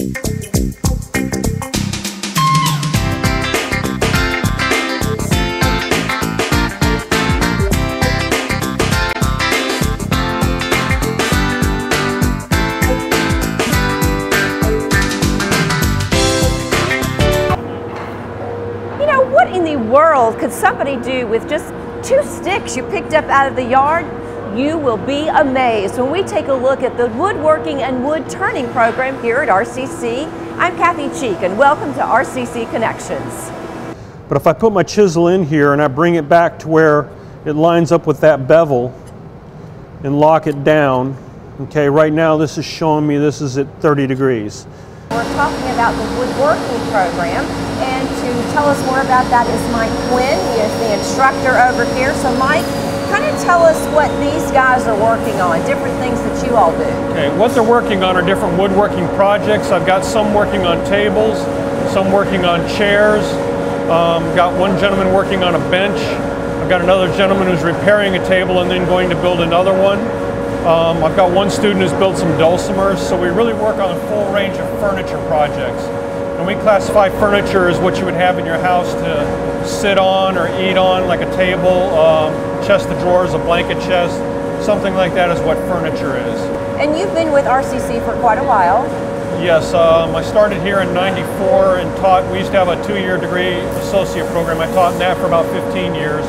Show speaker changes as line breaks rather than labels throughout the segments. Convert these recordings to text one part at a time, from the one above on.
What in the world could somebody do with just 2 sticks you picked up out of the yard? You will be amazed when we take a look at the woodworking and wood turning program here at RCC. I'm Kathy Cheek and welcome to RCC Connections.
But if I put my chisel in here and I bring it back to where it lines up with that bevel and lock it down, okay, right now this is showing me this is at 30 degrees.
We're talking about the woodworking program, and to tell us more about that is Mike Quinn. He is the instructor over here. So Mike, kind of tell us what these guys are working on, different things that you all do.
Okay, what they're working on are different woodworking projects. I've got some working on tables, some working on chairs. Got one gentleman working on a bench. I've got another gentleman who's repairing a table and then going to build another one. I've got one student who's built some dulcimers, so we really work on a full range of furniture projects. And we classify furniture as what you would have in your house to sit on or eat on, like a table, chest of drawers, a blanket chest, something like that is what furniture is.
And you've been with RCC for quite a while.
Yes, I started here in '94 and taught. We used to have a 2-year degree associate program. I taught in that for about 15 years.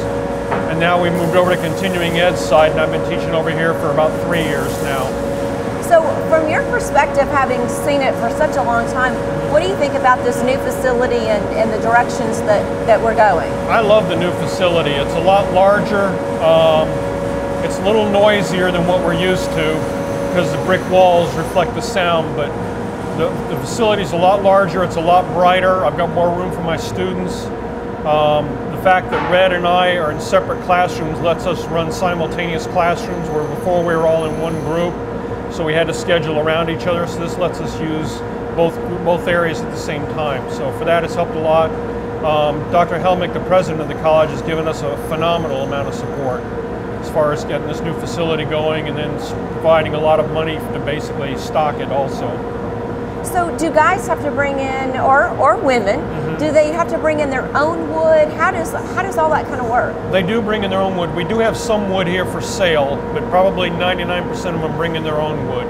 And now we moved over to continuing ed side, and I've been teaching over here for about 3 years now.
So from your perspective, having seen it for such a long time, what do you think about this new facility and the directions that we're going?
I love the new facility. It's a lot larger. It's a little noisier than what we're used to because the brick walls reflect the sound, but the facility's a lot larger. It's a lot brighter. I've got more room for my students. The fact that Red and I are in separate classrooms lets us run simultaneous classrooms where before we were all in one group, so we had to schedule around each other. So this lets us use both areas at the same time. So for that, it's helped a lot. Dr. Helmick, the president of the college, has given us a phenomenal amount of support as far as getting this new facility going and then providing a lot of money to basically stock it also.
So do guys have to bring in, or women, do they have to bring in their own wood? How does all that kind of work?
They do bring in their own wood. We do have some wood here for sale, but probably 99% of them bring in their own wood.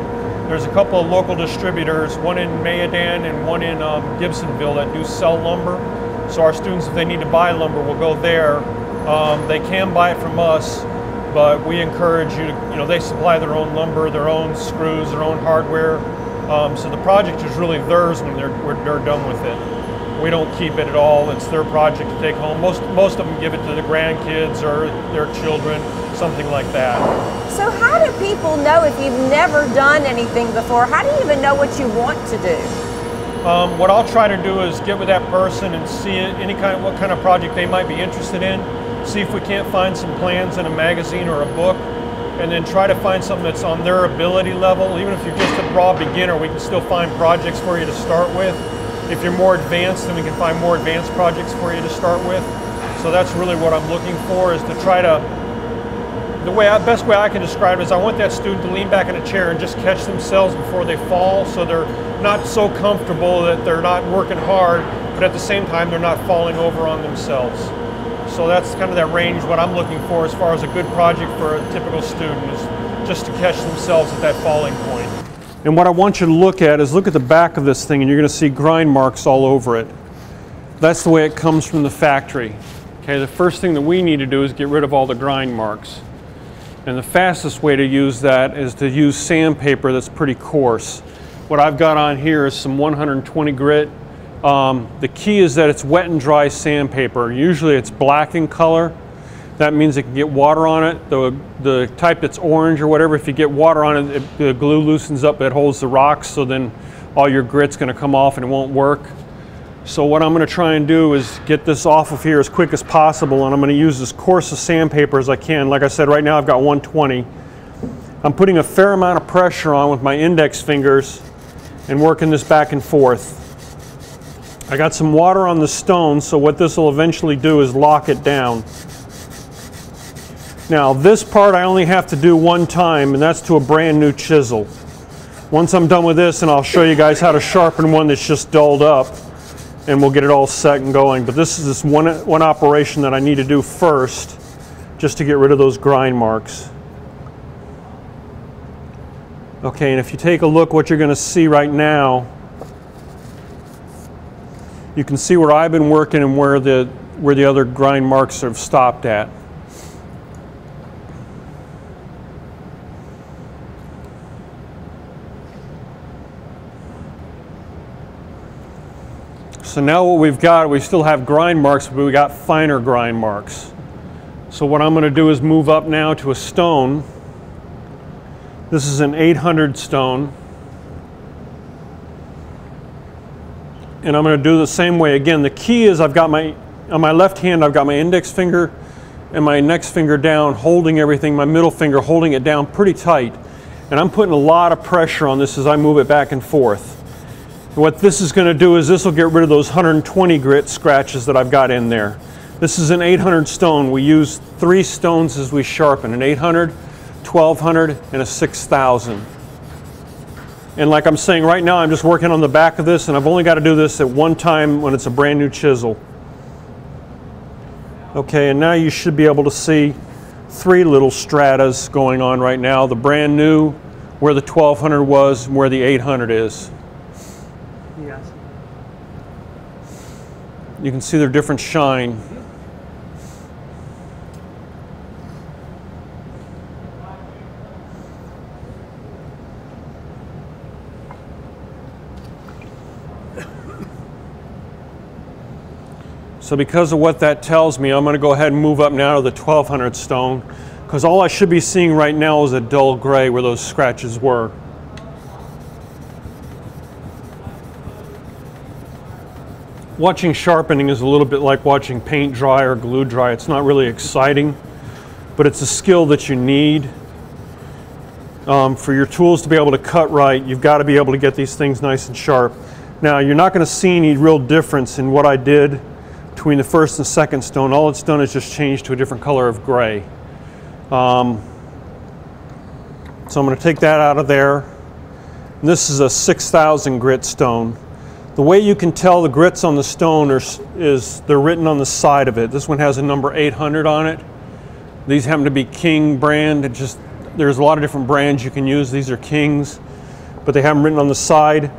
There's a couple of local distributors, one in Mayodan and one in Gibsonville, that do sell lumber. So our students, if they need to buy lumber, will go there. They can buy it from us, but we encourage you to, they supply their own lumber, their own screws, their own hardware. So the project is really theirs when they're done with it. We don't keep it at all. It's their project to take home. Most of them give it to the grandkids or their children, something like that.
So how do people know if you've never done anything before? How do you even know what you want to do?
What I'll try to do is get with that person and see what kind of project they might be interested in. See if we can't find some plans in a magazine or a book, and then try to find something that's on their ability level. Even if you're just a raw beginner, we can still find projects for you to start with. If you're more advanced, then we can find more advanced projects for you to start with. So that's really what I'm looking for, is to try to, best way I can describe it is I want that student to lean back in a chair and just catch themselves before they fall, so they're not so comfortable that they're not working hard, but at the same time they're not falling over on themselves. So that's kind of that range, what I'm looking for as far as a good project for a typical student, is just to catch themselves at that falling point. And what I want you to look at is look at the back of this thing, and you're going to see grind marks all over it. That's the way it comes from the factory. Okay, the first thing that we need to do is get rid of all the grind marks. And the fastest way to use that is to use sandpaper that's pretty coarse. What I've got on here is some 120 grit. The key is that it's wet and dry sandpaper. Usually it's black in color. That means it can get water on it. The type that's orange or whatever, if you get water on it, the glue loosens up, it holds the rocks, so then all your grit's going to come off and it won't work. So what I'm going to try and do is get this off of here as quick as possible, and I'm going to use as coarse a sandpaper as I can. Like I said, right now I've got 120. I'm putting a fair amount of pressure on with my index fingers and working this back and forth. I got some water on the stone, so what this will eventually do is lock it down. Now this part I only have to do one time, and that's to a brand new chisel. Once I'm done with this, and I'll show you guys how to sharpen one that's just dulled up, and we'll get it all set and going. But this is this one operation that I need to do first, just to get rid of those grind marks. Okay, and if you take a look, what you're going to see right now, you can see where I've been working and where the other grind marks have stopped at. So now what we've got, we still have grind marks, but we got finer grind marks. So what I'm going to do is move up now to a stone. This is an 800 stone. And I'm going to do the same way again. The key is on my left hand, I've got my index finger and my next finger down, holding everything, my middle finger holding it down pretty tight. And I'm putting a lot of pressure on this as I move it back and forth. What this is going to do is this will get rid of those 120 grit scratches that I've got in there. This is an 800 stone. We use 3 stones as we sharpen, an 800, 1200, and a 6000. And like I'm saying right now, I'm just working on the back of this, and I've only got to do this at one time when it's a brand new chisel. Okay, and now you should be able to see 3 little stratas going on right now. The brand new, where the 1200 was, and where the 800 is.
Yes.
You can see their different shine. So because of what that tells me, I'm going to go ahead and move up now to the 1200 stone, because all I should be seeing right now is a dull gray where those scratches were. Watching sharpening is a little bit like watching paint dry or glue dry. It's not really exciting, but it's a skill that you need. For your tools to be able to cut right, you've got to be able to get these things nice and sharp. Now, you're not going to see any real difference in what I did between the first and second stone. All it's done is just change to a different color of gray. So I'm going to take that out of there. And this is a 6000 grit stone. The way you can tell the grits on the stone is they're written on the side of it. This one has a number 800 on it. These happen to be King brand. There's a lot of different brands you can use. These are Kings, but they have them written on the side.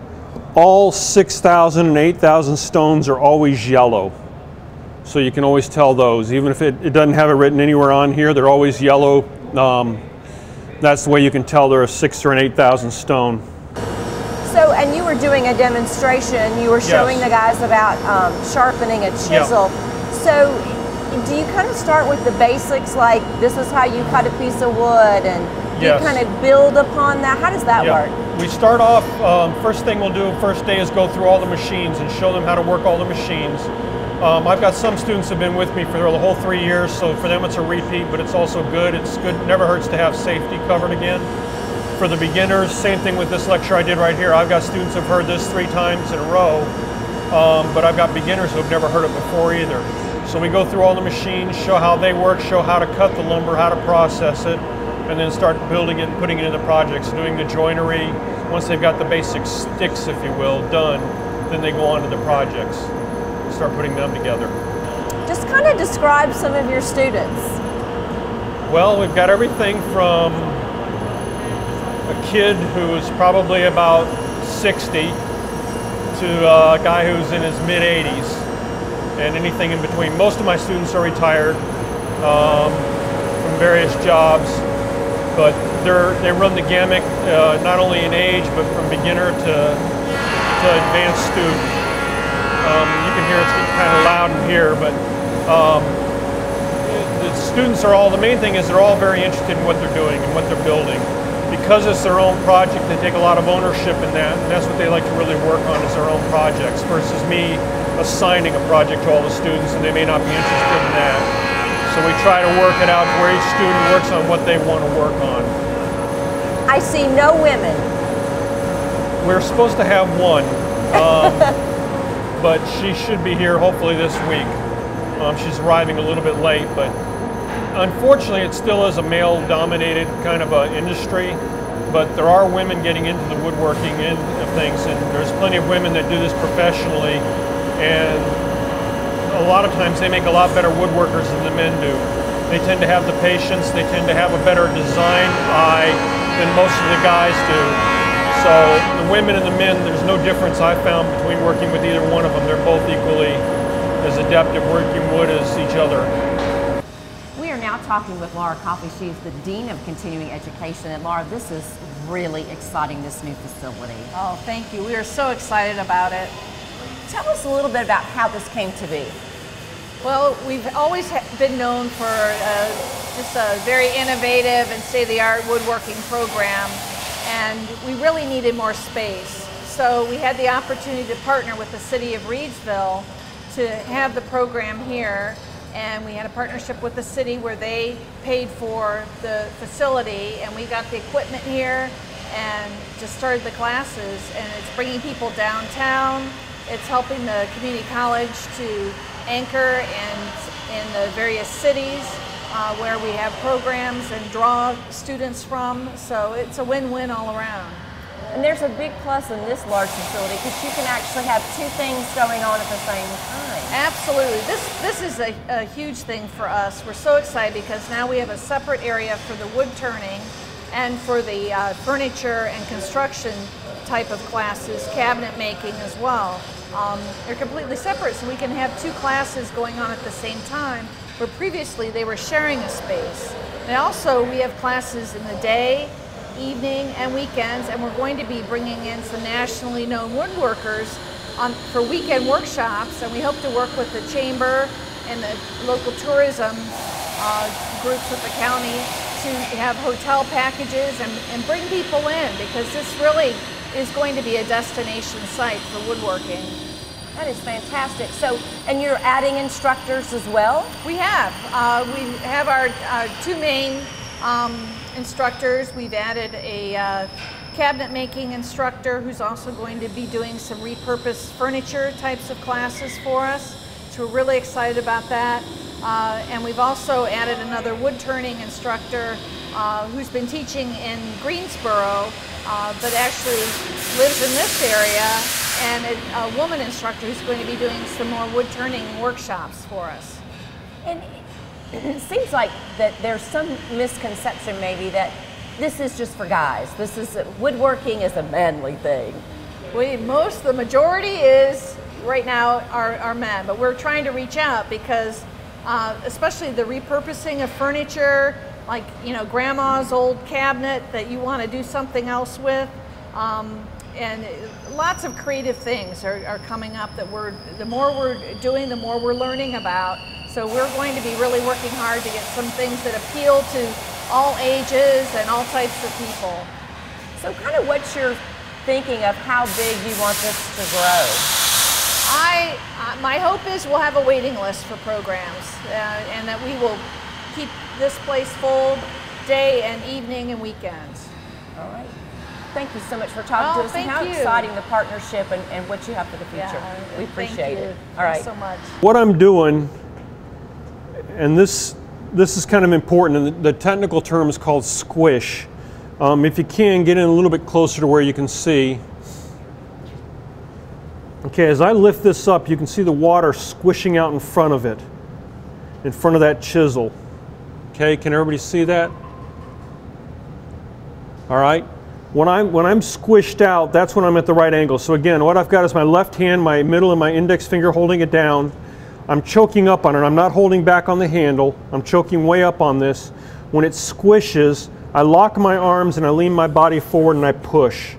All 6000 and 8000 stones are always yellow. So you can always tell those. Even if it doesn't have it written anywhere on here, they're always yellow. That's the way you can tell they're a 6 or an 8000 stone.
So, and you were doing a demonstration, you were showing the guys about sharpening a chisel. So, do you kind of start with the basics, like this is how you cut a piece of wood, and you kind of build upon that? How does that work?
We start off, first thing we'll do first day is go through all the machines and show them how to work all the machines. I've got some students who have been with me for the whole 3 years, so for them it's a repeat, but it's also good. It's good, never hurts to have safety covered again. For the beginners, same thing with this lecture I did right here. I've got students who've heard this 3 times in a row, but I've got beginners who've never heard it before either. So we go through all the machines, show how they work, show how to cut the lumber, how to process it, and then start building it and putting it into projects, doing the joinery. Once they've got the basic sticks, if you will, done, then they go on to the projects, start putting them together.
Just kind of describe some of your students.
Well, we've got everything from a kid who's probably about 60 to a guy who's in his mid-80s and anything in between. Most of my students are retired from various jobs, but they run the gamut, not only in age, but from beginner to advanced student. You can hear it's getting kind of loud in here, but the students are all, the main thing is they're all very interested in what they're doing and what they're building. Because it's their own project, they take a lot of ownership in that, and that's what they like to really work on, is their own projects, versus me assigning a project to all the students, and they may not be interested in that. So we try to work it out where each student works on what they want to work on.
I see no women.
We're supposed to have one, but she should be here hopefully this week. She's arriving a little bit late, but unfortunately, it still is a male-dominated kind of industry. but there are women getting into the woodworking end of things, and there's plenty of women that do this professionally, and a lot of times they make a lot better woodworkers than the men do. They tend to have the patience, they tend to have a better design eye than most of the guys do. So the women and the men, there's no difference I found between working with either one of them. They're both equally as adept at working wood as each other.
We are now talking with Laura Coffey. She's the Dean of Continuing Education. And Laura, this is really exciting, this new facility.
Oh, thank you. We are so excited about it.
Tell us a little bit about how this came to be.
Well, we've always been known for just a very innovative and state-of-the-art woodworking program, and we really needed more space. So we had the opportunity to partner with the city of Reidsville to have the program here, and we had a partnership with the city where they paid for the facility, and we got the equipment here and just started the classes, and it's bringing people downtown. It's helping the community college to anchor in the various cities where we have programs and draw students from, so it's a win-win all around.
And there's a big plus in this large facility because you can actually have two things going on at the same time.
Absolutely. This is a huge thing for us. We're so excited because now we have a separate area for the wood turning and for the furniture and construction type of classes, cabinet making as well. They're completely separate, so we can have two classes going on at the same time, where previously they were sharing a space. And also we have classes in the day, evening, and weekends, and we're going to be bringing in some nationally known woodworkers for weekend workshops, and we hope to work with the chamber and the local tourism groups with the county to have hotel packages and bring people in, because this really is going to be a destination site for woodworking.
That is fantastic. So, and you're adding instructors as well?
We have. We have our two main instructors. We've added a cabinet making instructor who's also going to be doing some repurposed furniture types of classes for us. So we're really excited about that. And we've also added another wood turning instructor who's been teaching in Greensboro, but actually lives in this area, and a woman instructor who's going to be doing some more wood turning workshops for us.
And it seems like that there's some misconception maybe that this is just for guys. This is, woodworking is a manly thing.
The majority is right now are men, but we're trying to reach out because especially the repurposing of furniture, like, you know, grandma's old cabinet that you want to do something else with, and lots of creative things are coming up that the more we're doing, the more we're learning about. So we're going to be really working hard to get some things that appeal to all ages and all types of people.
So kind of what's your thinking of how big you want this to grow?
My hope is we'll have a waiting list for programs and that we will keep this place full day and evening and weekends.
All right. Thank you so much for talking to us and how exciting the partnership and what you have for the future.
Yeah,
we appreciate it.
All right. Thanks so much.
What I'm doing, and this is kind of important, and the technical term is called squish. If you can, get in a little bit closer to where you can see. Okay, as I lift this up, you can see the water squishing out in front of it, in front of that chisel. Okay, can everybody see that? All right. When I'm squished out, that's when I'm at the right angle. So again, what I've got is my left hand, my middle and my index finger holding it down. I'm choking up on it. I'm not holding back on the handle. I'm choking way up on this. When it squishes, I lock my arms and I lean my body forward and I push.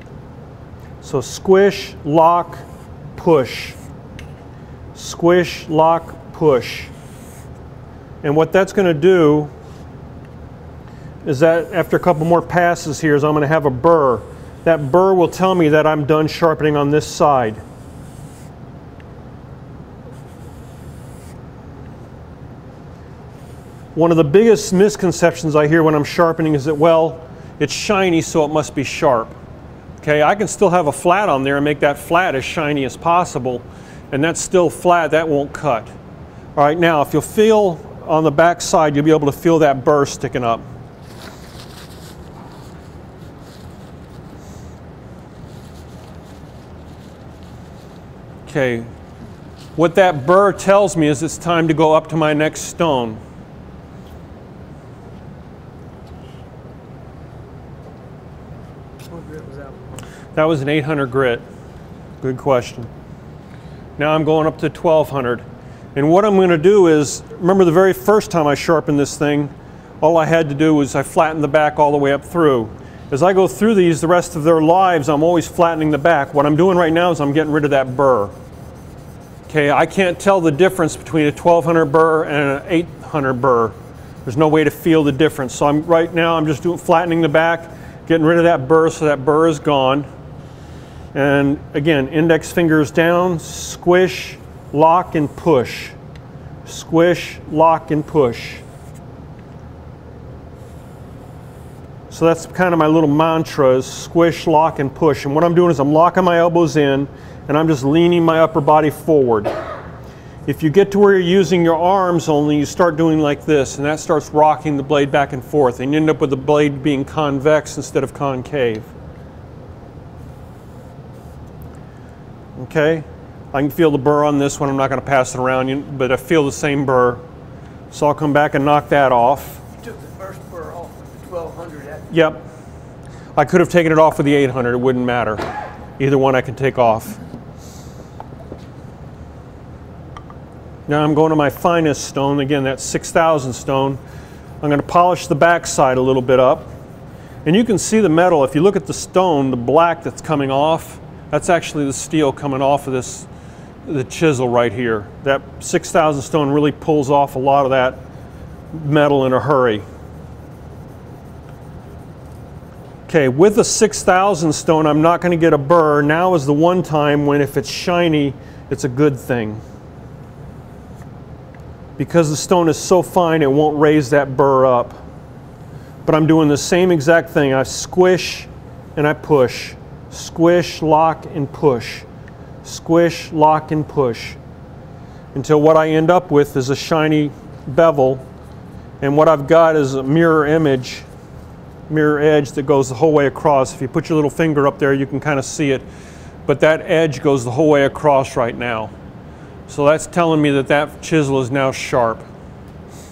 So squish, lock, push. Squish, lock, push. And what that's going to do is that after a couple more passes here is I'm going to have a burr. That burr will tell me that I'm done sharpening on this side. One of the biggest misconceptions I hear when I'm sharpening is that, well, it's shiny so it must be sharp. Okay, I can still have a flat on there and make that flat as shiny as possible, and that's still flat, that won't cut. All right, now if you'll feel on the back side, you'll be able to feel that burr sticking up. Okay, what that burr tells me is it's time to go up to my next stone.
What grit was that one?
That was an 800 grit. Good question. Now I'm going up to 1200. And what I'm going to do is, remember the very first time I sharpened this thing, all I had to do was I flattened the back all the way up through. As I go through these the rest of their lives, I'm always flattening the back. What I'm doing right now is I'm getting rid of that burr. Okay, I can't tell the difference between a 1200 burr and an 800 burr. There's no way to feel the difference. So right now I'm just flattening the back, getting rid of that burr so that burr is gone. And again, index fingers down, squish, lock and push. Squish, lock and push. So that's kind of my little mantra is squish, lock and push. And what I'm doing is I'm locking my elbows in and I'm just leaning my upper body forward. If you get to where you're using your arms only, you start doing like this and that starts rocking the blade back and forth and you end up with the blade being convex instead of concave. Okay, I can feel the burr on this one. I'm not going to pass it around, but I feel the same burr. So I'll come back and knock that off.
You took the first burr off with the 1200.
Yep. I could have taken it off with the 800. It wouldn't matter. Either one I can take off. Now I'm going to my finest stone. Again, that's 6000 stone. I'm going to polish the back side a little bit up. And you can see the metal. If you look at the stone, the black that's coming off, that's actually the steel coming off of this, the chisel right here. That 6000 stone really pulls off a lot of that metal in a hurry. Okay, with a 6000 stone, I'm not going to get a burr. Now is the one time when if it's shiny, it's a good thing. Because the stone is so fine, it won't raise that burr up. But I'm doing the same exact thing. I squish and I push. Squish, lock, and push. Squish, lock, and push. Until what I end up with is a shiny bevel. And what I've got is a mirror image, mirror edge that goes the whole way across. If you put your little finger up there, you can kind of see it. But that edge goes the whole way across right now. So that's telling me that that chisel is now sharp.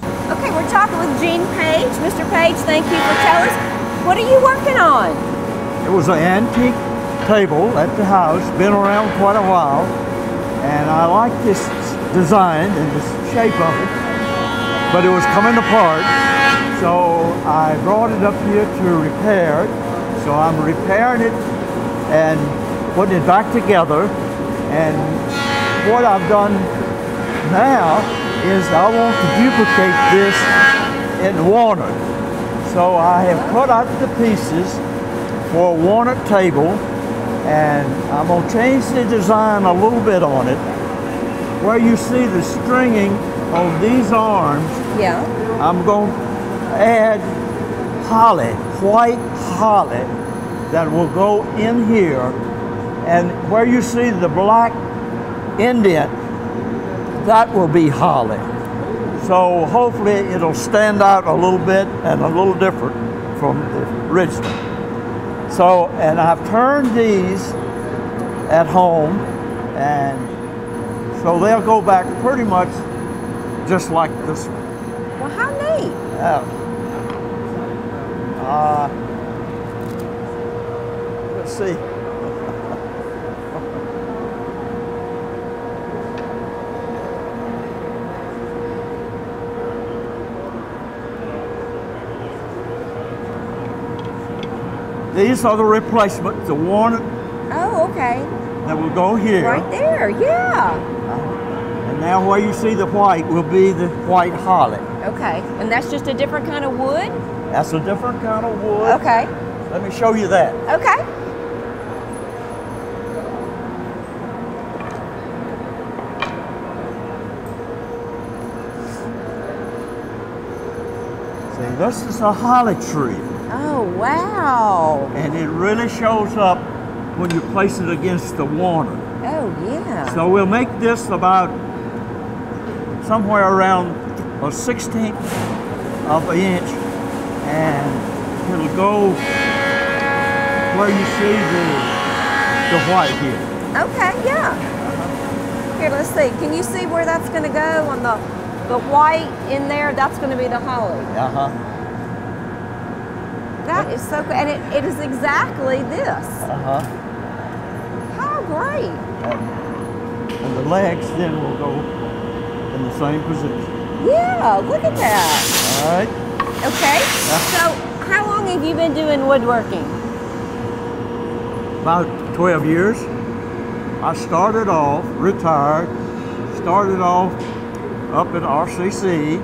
Okay, we're talking with Gene Page. Mr. Page, thank you for telling us. What are you working on?
It was an antique table at the house, been around quite a while, and I like this design and the shape of it, but it was coming apart, so I brought it up here to repair it. So I'm repairing it and putting it back together, and what I've done now is I want to duplicate this in walnut. So I have cut out the pieces for a walnut table, and I'm going to change the design a little bit on it. Where you see the stringing on these arms,
Yeah.
I'm going to add holly, white holly, that will go in here. And where you see the black indent, that will be holly. So hopefully it'll stand out a little bit and a little different from the original. So, and I've turned these at home, and so they'll go back pretty much just like this one.
Well, how neat.
Let's see. These are the replacements, the walnut
Oh, okay.
that will go here.
Right there, yeah.
And now where you see the white will be the white holly.
Okay, and that's just a different kind of wood?
That's a different kind of wood.
Okay,
Let me show you that.
okay.
See, this is a holly tree.
Oh, wow.
And it really shows up when you place it against the walnut.
Oh, yeah.
So we'll make this about somewhere around a 1/16 of an inch, and it'll go where you see the white here.
Okay, yeah. let's see. Can you see where that's going to go on the white in there? That's going to be the holly.
Uh-huh.
That is so cool. And it is exactly this.
Uh-huh.
How great.
And the legs then will go in the same position.
Yeah, look at that.
All right.
Okay. So how long have you been doing woodworking?
About 12 years. I started off, retired, started off up at RCC,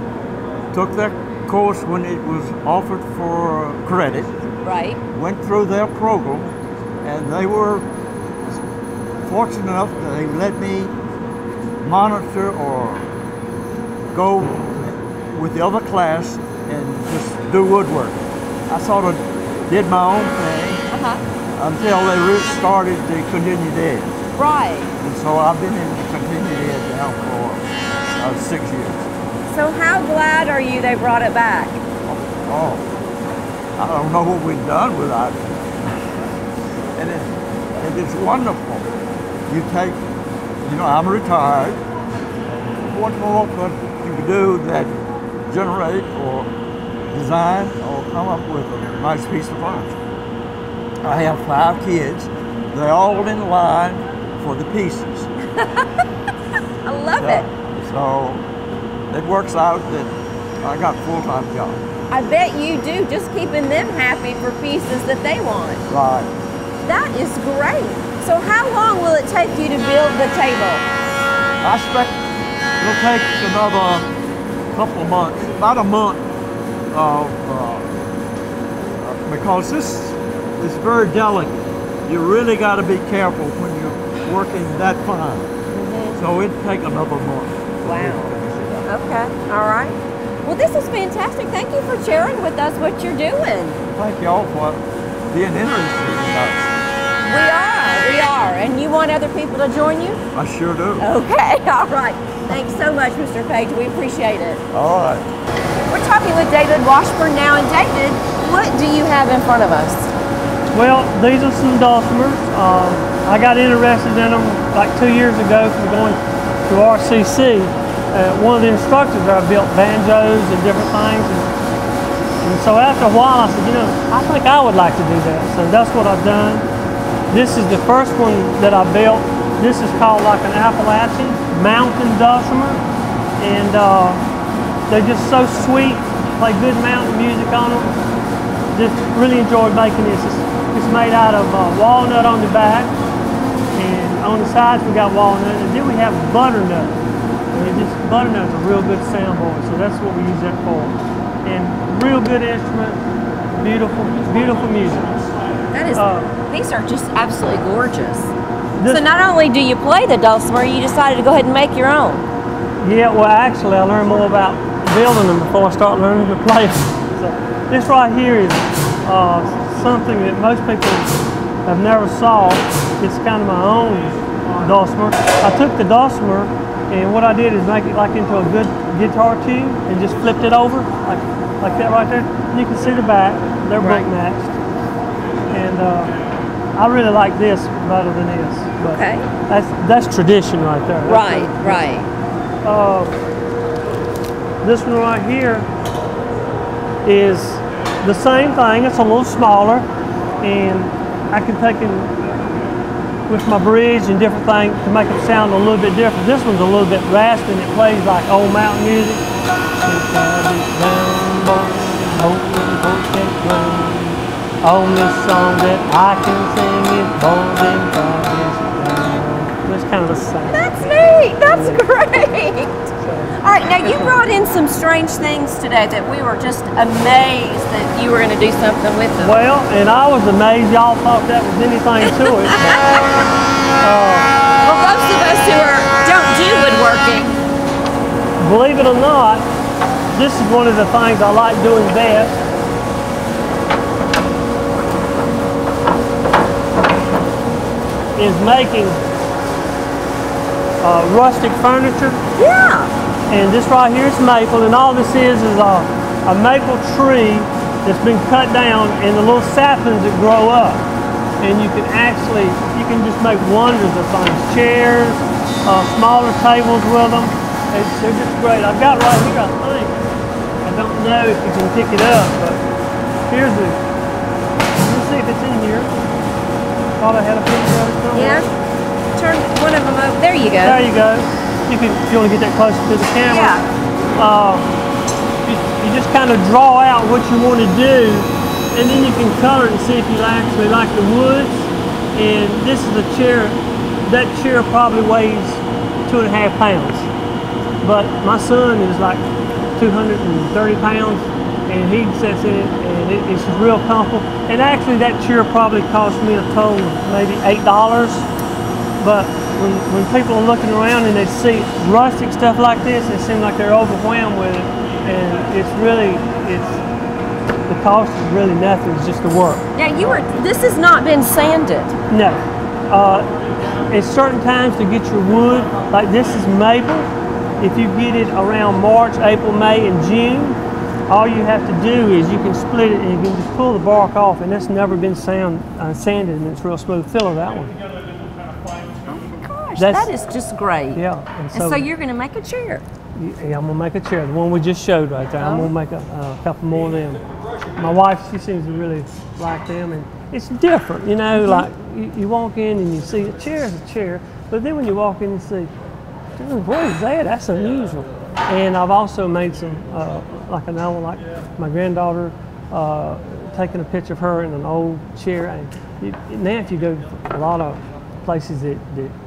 took that course when it was offered for credit,
Right.
went through their program, and they were fortunate enough that they let me monitor or go with the other class and just do woodwork. I sort of did my own thing until they really started the continued ed.
Right.
And so I've been in continued ed now for 6 years.
So how glad are you they brought it back?
Oh, I don't know what we've done without it. And it's wonderful. You take, I'm retired. What more could you do that generate or design or come up with a nice piece of furniture? I have 5 kids. They're all in line for the pieces.
I love it.
So it works out that I got a full-time job.
I bet you do, just keeping them happy for pieces that they want.
Right.
That is great. So how long will it take you to build the table?
I expect it'll take another couple of months, about a month, because this is very delicate. You really got to be careful when you're working that fine. So it'll take another month.
Wow. Okay. All right. Well, this is fantastic. Thank you for sharing with us what you're doing.
Thank y'all for being interested in us.
We are. And you want other people to join you?
I sure do.
Okay. All right. Thanks so much, Mr. Page. We appreciate it.
All right.
We're talking with David Washburn now. And David, what do you have in front of us?
Well, these are some dulcimers. I got interested in them like 2 years ago from going to RCC. One of the instructors there built banjos and different things. And so after a while, I said, I think I would like to do that. So that's what I've done. This is the first one that I built. This is called like an Appalachian mountain dulcimer. And they're just so sweet. Play good mountain music on them. Just really enjoyed making this. It's made out of walnut on the back. And on the sides we got walnut. And then we have butternut. Butternut's a real good soundboard, so that's what we use that for. And real good instrument, beautiful music.
That is, these are just absolutely gorgeous. So not only do you play the dulcimer, you decided to go ahead and make your own.
Yeah, well actually I learned more about building them before I start learning to play them. So this right here is something that most people have never saw. It's kind of my own dulcimer. I took the dulcimer and what I did is make it like into a good guitar tune and just flipped it over like that right there. And you can see the back, they're book matched. And I really like this better than this. But
okay.
That's tradition right there.
Right.
This one right here is the same thing. It's a little smaller and I can take it with my bridge and different things to make it sound a little bit different. This one's a little bit raspy and it plays like old mountain music. Only song that I can sing is Born in Christ. It's kind of the same.
That's neat. That's great. All right, now you brought in some strange things today that we were just amazed that you were going to do something with them.
Well, and I was amazed y'all thought that was anything to it.
Well, most of us who don't do woodworking.
Believe it or not, this is one of the things I like doing best. Is making rustic furniture.
Yeah.
And this right here is maple, and all this is a maple tree that's been cut down and the little saplings that grow up. And you can just make wonders of things. Chairs, smaller tables with them. They're just great. I've got right here, I think. I don't know if you can pick it up, but here's the, let's see if it's in here. Thought I had a picture of it somewhere.
Yeah. Turn one of them over. There you go.
There you go. You can, if you want to get that closer to the camera.
Yeah.
You just kind of draw out what you want to do, and then you can color it and see if you actually like the woods. And this is a chair. That chair probably weighs 2.5 pounds. But my son is like 230 pounds, and he sits in it, and it's real comfortable. And actually, that chair probably cost me a total of maybe $8. But when people are looking around and they see rustic stuff like this, it seems like they're overwhelmed with it. And the cost is really nothing. It's just the work.
Now this has not been sanded.
No. At certain times to get your wood, like this is maple. If you get it around March, April, May, and June, all you have to do is you can split it and you can just pull the bark off, and that's never been sanded, and it's real smooth. Filler that one.
Oh my gosh, that is just great.
Yeah.
And so you're going to make a chair.
Yeah, I'm going to make a chair. The one we just showed right there. I'm going to make a couple more of them. My wife, she seems to really like them, and it's different, you know, like you walk in and you see a chair is a chair, but then when you walk in and see, what is that? That's unusual. And I've also made some, like another one, like my granddaughter, taking a picture of her in an old chair. And now if you go to a lot of places that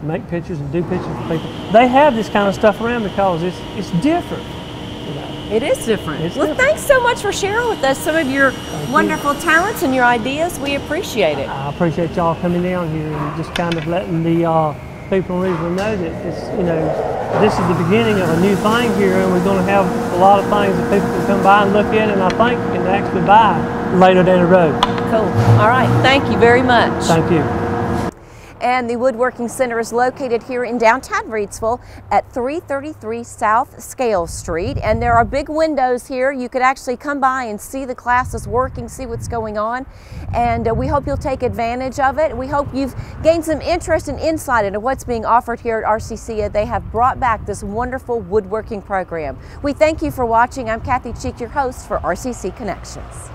make pictures and do pictures for people, they have this kind of stuff around because it's different. You know.
It is different.
It's
well,
different.
Thanks so much for sharing with us some of your wonderful talents and your ideas. We appreciate it.
I appreciate y'all coming down here and just kind of letting the people in Regional know that it's, you know, this is the beginning of a new thing here, and we're going to have a lot of things that people can come by and look at, and I think can actually buy later down the road.
Cool. All right. Thank you very much.
Thank you.
And the Woodworking Center is located here in downtown Reidsville at 333 South Scale Street. And there are big windows here. You could actually come by and see the classes working, see what's going on. And we hope you'll take advantage of it. We hope you've gained some interest and insight into what's being offered here at RCC. They have brought back this wonderful woodworking program. We thank you for watching. I'm Kathy Cheek, your host for RCC Connections.